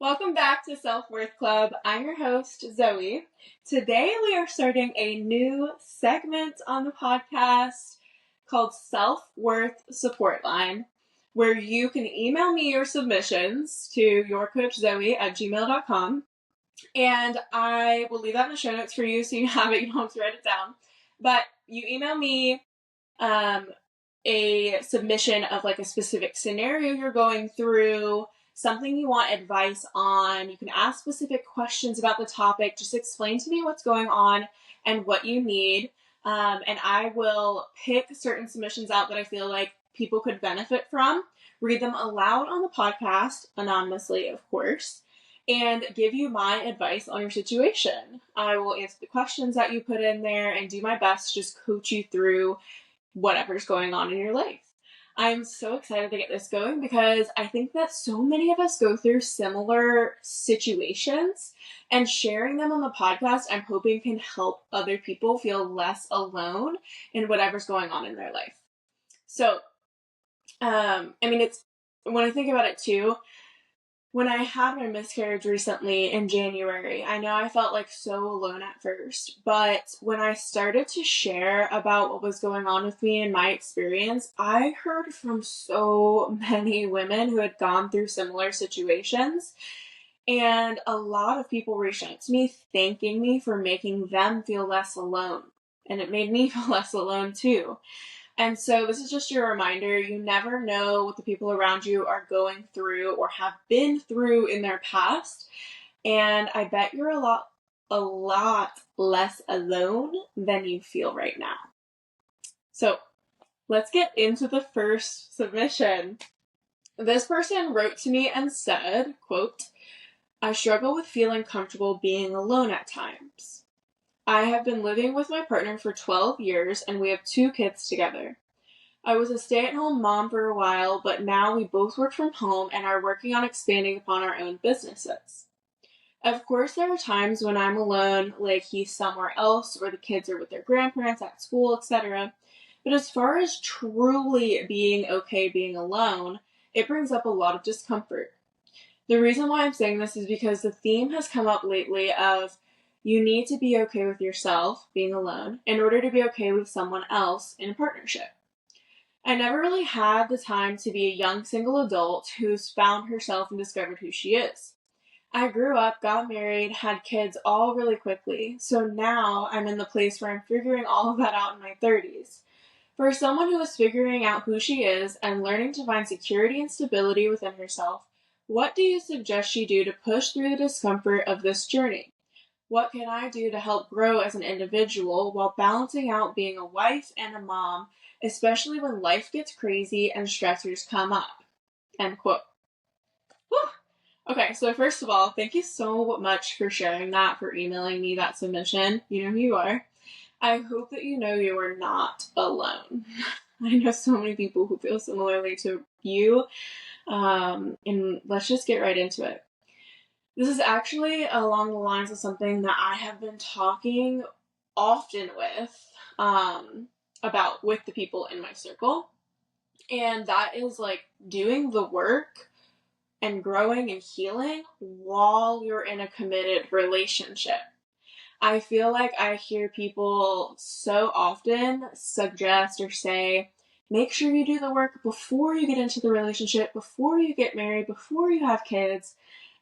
Welcome back to Self-Worth Club. I'm your host, Zoe. Today we are starting a new segment on the podcast called Self-Worth Support Line, where you can email me your submissions to yourcoachzoe@gmail.com, and I will leave that in the show notes for you so you have it. You don't have to write it down. But you email me a submission of like a specific scenario you're going through, something you want advice on. You can ask specific questions about the topic. Just explain to me what's going on and what you need. And I will pick certain submissions out that I feel like people could benefit from, read them aloud on the podcast, anonymously, of course, and give you my advice on your situation. I will answer the questions that you put in there and do my best to just coach you through whatever's going on in your life. I'm so excited to get this going because I think that so many of us go through similar situations, and sharing them on the podcast, I'm hoping, can help other people feel less alone in whatever's going on in their life. So, it's, when I think about it too, when I had my miscarriage recently in January, I know I felt like so alone at first, but when I started to share about what was going on with me and my experience, I heard from so many women who had gone through similar situations, and a lot of people reached out to me thanking me for making them feel less alone, and it made me feel less alone too. And so this is just your reminder. You never know what the people around you are going through or have been through in their past. And I bet you're a lot less alone than you feel right now. So let's get into the first submission. This person wrote to me and said, quote, "I struggle with feeling comfortable being alone at times. I have been living with my partner for 12 years and we have 2 kids together. I was a stay-at-home mom for a while, but now we both work from home and are working on expanding upon our own businesses. Of course, there are times when I'm alone, like he's somewhere else or the kids are with their grandparents at school, etc. But as far as truly being okay being alone, it brings up a lot of discomfort. The reason why I'm saying this is because the theme has come up lately of you need to be okay with yourself being alone in order to be okay with someone else in a partnership. I never really had the time to be a young single adult who's found herself and discovered who she is. I grew up, got married, had kids all really quickly, so now I'm in the place where I'm figuring all of that out in my 30s. For someone who is figuring out who she is and learning to find security and stability within herself, what do you suggest she do to push through the discomfort of this journey? What can I do to help grow as an individual while balancing out being a wife and a mom, especially when life gets crazy and stressors come up?" End quote. Whew. Okay, so first of all, thank you so much for sharing that, for emailing me that submission. You know who you are. I hope that you know you are not alone. I know so many people who feel similarly to you, and let's just get right into it. This is actually along the lines of something that I have been talking often about with the people in my circle. And that is like doing the work and growing and healing while you're in a committed relationship. I feel like I hear people so often suggest or say, make sure you do the work before you get into the relationship, before you get married, before you have kids.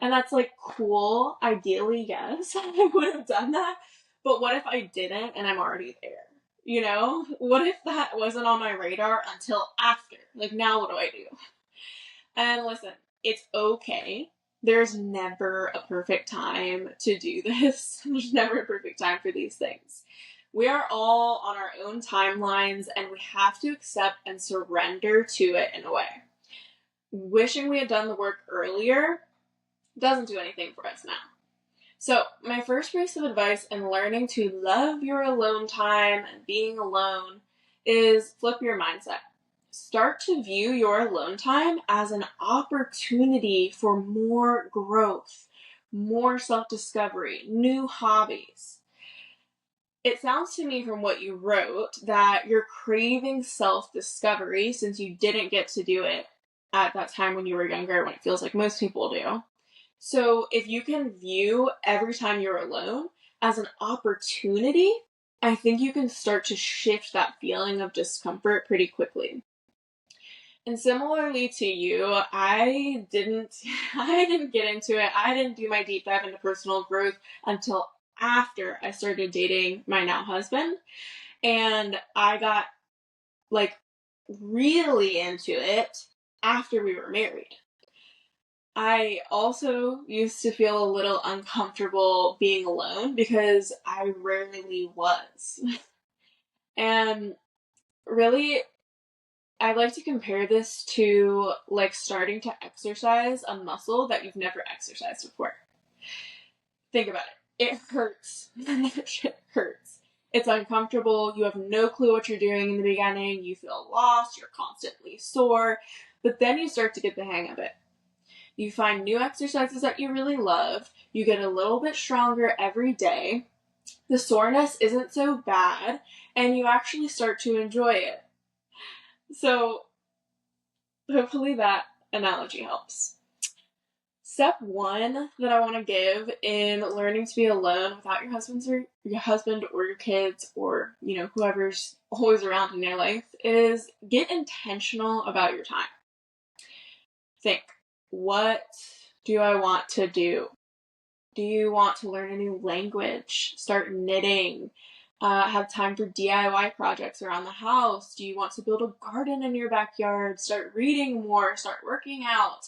And that's like cool. Ideally, yes, I would have done that. But what if I didn't and I'm already there? You know? What if that wasn't on my radar until after? Like, now what do I do? And listen, it's okay. There's never a perfect time to do this. There's never a perfect time for these things. We are all on our own timelines, and we have to accept and surrender to it in a way. Wishing we had done the work earlier doesn't do anything for us now. So, my first piece of advice in learning to love your alone time and being alone is flip your mindset. Start to view your alone time as an opportunity for more growth, more self-discovery, new hobbies. It sounds to me from what you wrote that you're craving self-discovery since you didn't get to do it at that time when you were younger, when it feels like most people do. So if you can view every time you're alone as an opportunity, I think you can start to shift that feeling of discomfort pretty quickly. And similarly to you, I didn't I didn't get into it. I didn't do my deep dive into personal growth until after I started dating my now husband. And I got like really into it after we were married. I also used to feel a little uncomfortable being alone because I rarely was. And really, I like to compare this to like starting to exercise a muscle that you've never exercised before. Think about it. It hurts. That shit hurts. It's uncomfortable. You have no clue what you're doing in the beginning. You feel lost. You're constantly sore. But then you start to get the hang of it. You find new exercises that you really love. You get a little bit stronger every day. The soreness isn't so bad, and you actually start to enjoy it. So, hopefully that analogy helps. Step one that I want to give in learning to be alone without your husband or your kids or, whoever's always around in your life is get intentional about your time. Think, what do I want to do? Do you want to learn a new language? Start knitting? Have time for DIY projects around the house? Do you want to build a garden in your backyard? Start reading more? Start working out?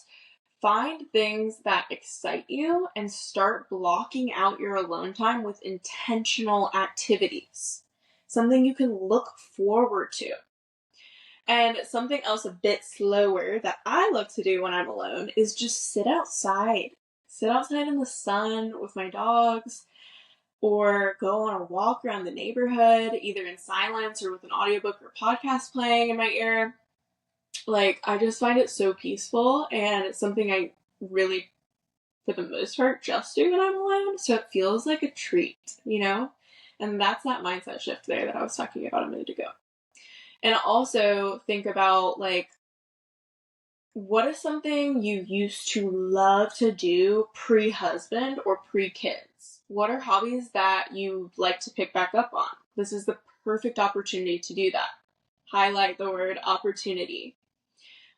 Find things that excite you and start blocking out your alone time with intentional activities. Something you can look forward to. And something else a bit slower that I love to do when I'm alone is just sit outside. Sit outside in the sun with my dogs, or go on a walk around the neighborhood, either in silence or with an audiobook or podcast playing in my ear. Like, I just find it so peaceful, and it's something I really, for the most part, just do when I'm alone, so it feels like a treat, And that's that mindset shift there that I was talking about a minute ago. And also think about, like, what is something you used to love to do pre-husband or pre-kids? What are hobbies that you like to pick back up on? This is the perfect opportunity to do that. Highlight the word opportunity.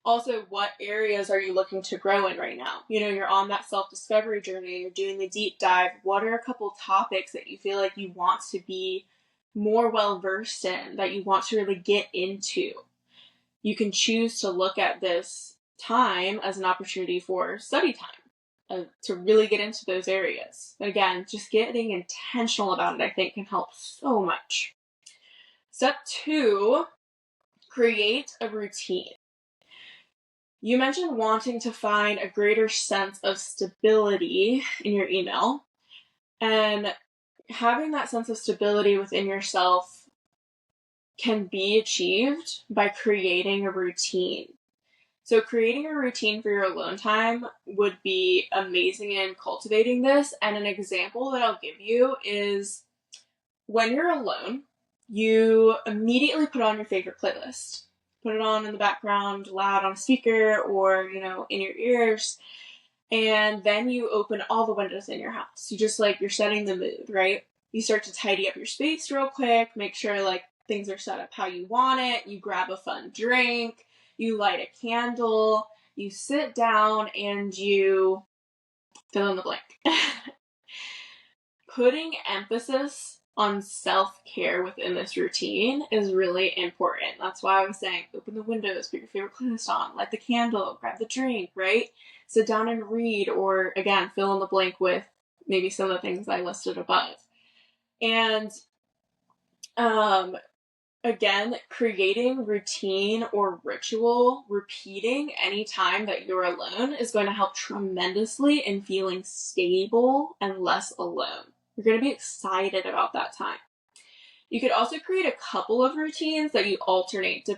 Also, what areas are you looking to grow in right now? You're on that self-discovery journey, you're doing the deep dive. What are a couple topics that you feel like you want to be more well-versed in, that you want to really get into? You can choose to look at this time as an opportunity for study time, to really get into those areas. But again, just getting intentional about it, I think, can help so much. Step 2, create a routine. You mentioned wanting to find a greater sense of stability in your email, and having that sense of stability within yourself can be achieved by creating a routine. So creating a routine for your alone time would be amazing in cultivating this. And an example that I'll give you is when you're alone, you immediately put on your favorite playlist. Put it on in the background, loud on a speaker, or, in your ears. And then you open all the windows in your house. You're setting the mood, right? You start to tidy up your space real quick, make sure things are set up how you want it. You grab a fun drink, you light a candle, you sit down, and you fill in the blank. Putting emphasis on self-care within this routine is really important. That's why I was saying, open the windows, put your favorite playlist on, light the candle, grab the drink, right? Sit down and read, or again, fill in the blank with maybe some of the things I listed above. And again, creating routine or ritual, repeating any time that you're alone is going to help tremendously in feeling stable and less alone. You're going to be excited about that time. You could also create a couple of routines that you alternate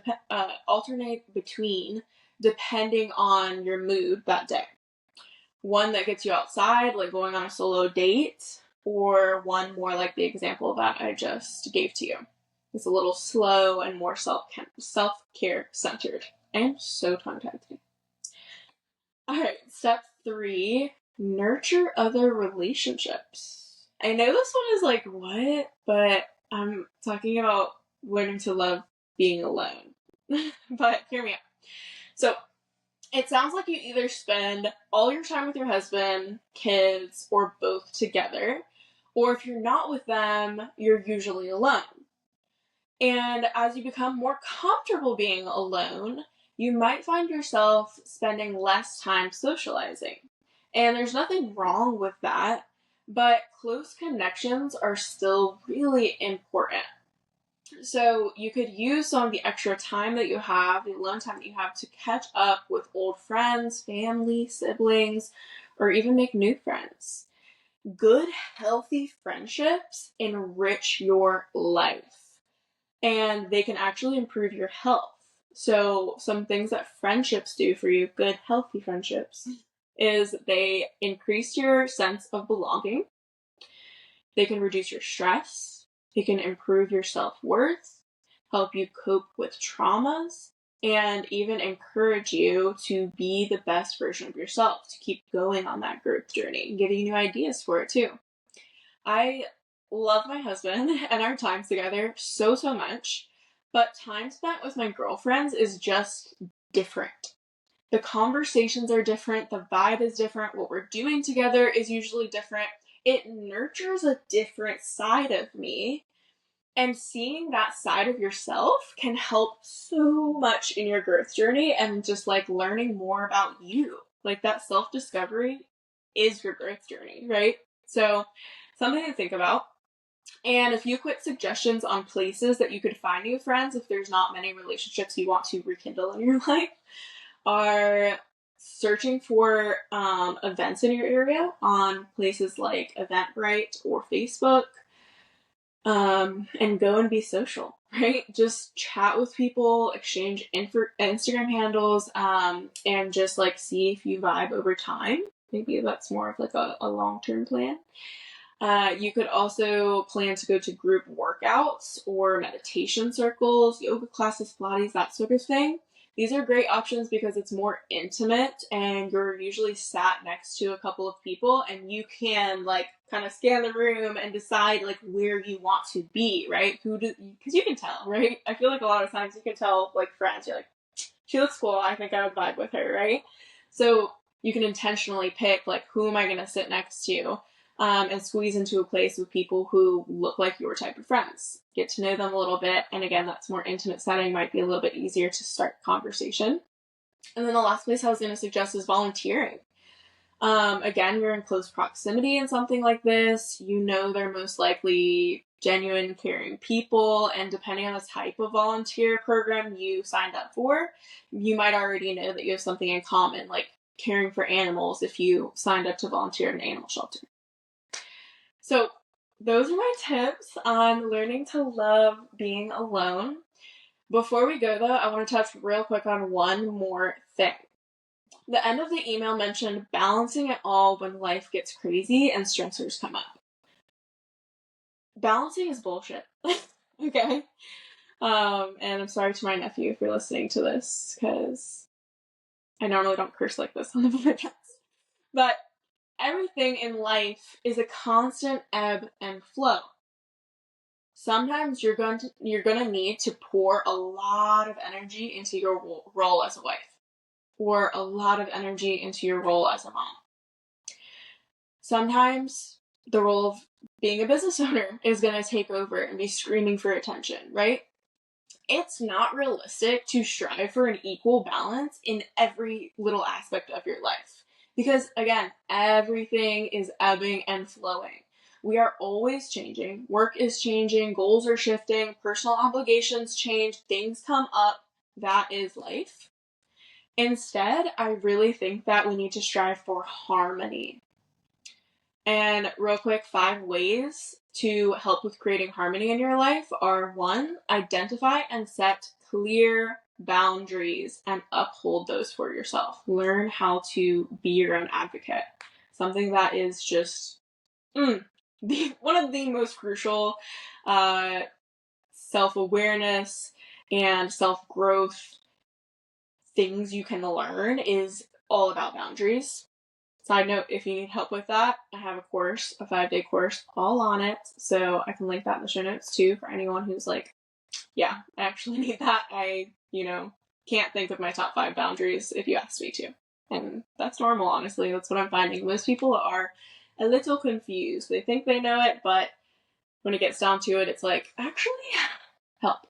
between depending on your mood that day. One that gets you outside, like going on a solo date, or one more like the example that I just gave to you. It's a little slow and more self-care centered. I am so tongue-tied today. All right, step 3, Nurture other relationships. I know this one is like, what? But I'm talking about learning to love being alone. But hear me out. So it sounds like you either spend all your time with your husband, kids, or both together, or if you're not with them, you're usually alone. And as you become more comfortable being alone, you might find yourself spending less time socializing. And there's nothing wrong with that, but close connections are still really important. So you could use some of the extra time that you have, the alone time that you have, to catch up with old friends, family, siblings, or even make new friends. Good, healthy friendships enrich your life, and they can actually improve your health. So some things that friendships do for you, good, healthy friendships, is they increase your sense of belonging. They can reduce your stress. They can improve your self-worth, help you cope with traumas, and even encourage you to be the best version of yourself, to keep going on that growth journey and giving you new ideas for it too. I love my husband and our time together so much, but time spent with my girlfriends is just different. The conversations are different, the vibe is different, what we're doing together is usually different. It nurtures a different side of me, and seeing that side of yourself can help so much in your growth journey and just like learning more about you. Like that self discovery is your growth journey, right? So, something to think about. And a few quick suggestions on places that you could find new friends if there's not many relationships you want to rekindle in your life are searching for events in your area on places like Eventbrite or Facebook, and go and be social, right? Just chat with people, exchange Instagram handles, and just like see if you vibe over time. Maybe that's more of like a long-term plan. You could also plan to go to group workouts or meditation circles, yoga classes, Pilates, that sort of thing. These are great options because it's more intimate and you're usually sat next to a couple of people and you can like kind of scan the room and decide like where you want to be, right? Because you can tell, right? I feel like a lot of times you can tell like friends, you're like, she looks cool, I think I would vibe with her, right? So you can intentionally pick like who am I going to sit next to, and squeeze into a place with people who look like your type of friends. Get to know them a little bit, and again, that's more intimate setting, might be a little bit easier to start conversation. And then the last place I was going to suggest is volunteering. Again, you're in close proximity in something like this. You know they're most likely genuine, caring people, and depending on the type of volunteer program you signed up for, you might already know that you have something in common, like caring for animals if you signed up to volunteer in an animal shelter. So those are my tips on learning to love being alone. Before we go though, I want to touch real quick on one more thing. The end of the email mentioned balancing it all when life gets crazy and stressors come up. Balancing is bullshit. Okay? And I'm sorry to my nephew if you're listening to this, because I normally don't curse like this on the podcast. But everything in life is a constant ebb and flow. Sometimes you're going to need to pour a lot of energy into your role as a wife, or a lot of energy into your role as a mom. Sometimes the role of being a business owner is going to take over and be screaming for attention, right? It's not realistic to strive for an equal balance in every little aspect of your life. Because again, everything is ebbing and flowing. We are always changing. Work is changing. Goals are shifting. Personal obligations change. Things come up. That is life. Instead, I really think that we need to strive for harmony. And real quick, 5 ways to help with creating harmony in your life are: 1, identify and set clear boundaries and uphold those for yourself. Learn how to be your own advocate. Something that is just one of the most crucial self-awareness and self-growth things you can learn is all about boundaries. Side note, if you need help with that, I have a course, a 5-day course all on it. So I can link that in the show notes too for anyone who's like, yeah, I actually need that. I, can't think of my top 5 boundaries if you asked me to. And that's normal, honestly. That's what I'm finding. Most people are a little confused. They think they know it, but when it gets down to it, it's like, actually, help.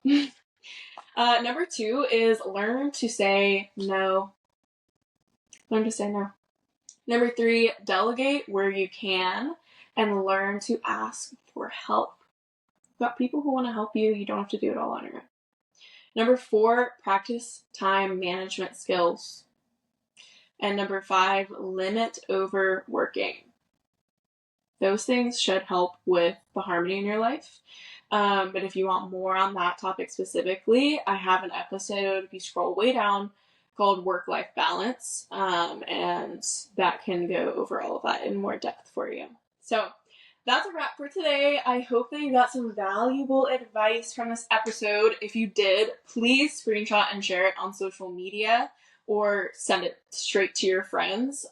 Number 2 is learn to say no. Learn to say no. Number 3, delegate where you can and learn to ask for help. You've got people who want to help you. You don't have to do it all on your own. Number 4, practice time management skills. And number 5, limit overworking. Those things should help with the harmony in your life. But if you want more on that topic specifically, I have an episode, if you scroll way down, called Work-Life Balance. And that can go over all of that in more depth for you. So that's a wrap for today. I hope that you got some valuable advice from this episode. If you did, please screenshot and share it on social media or send it straight to your friends.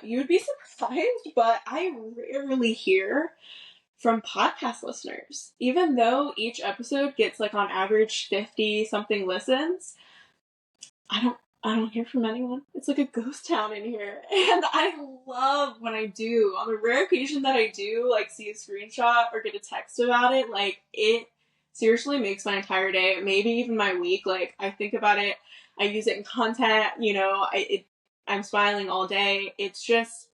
You would be surprised, but I rarely hear from podcast listeners. Even though each episode gets like on average 50 something listens, I don't hear from anyone. It's like a ghost town in here. And I love when I do. On the rare occasion that I do, like, see a screenshot or get a text about it, like, it seriously makes my entire day, maybe even my week. Like, I think about it, I use it in content, I'm smiling all day. It's just,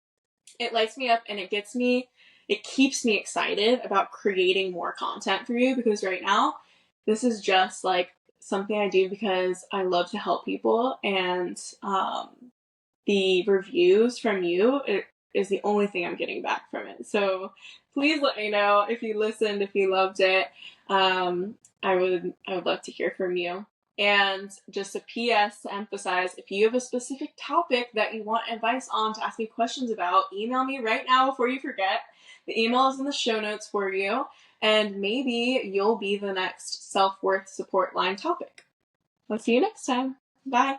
it lights me up and it keeps me excited about creating more content for you, because right now, this is just like something I do because I love to help people, and the reviews from you is the only thing I'm getting back from it. So please let me know if you listened, if you loved it. I would love to hear from you. And just a PS to emphasize, if you have a specific topic that you want advice on, to ask me questions about, email me right now before you forget. The email is in the show notes for you. And maybe you'll be the next self-worth support line topic. I'll see you next time. Bye.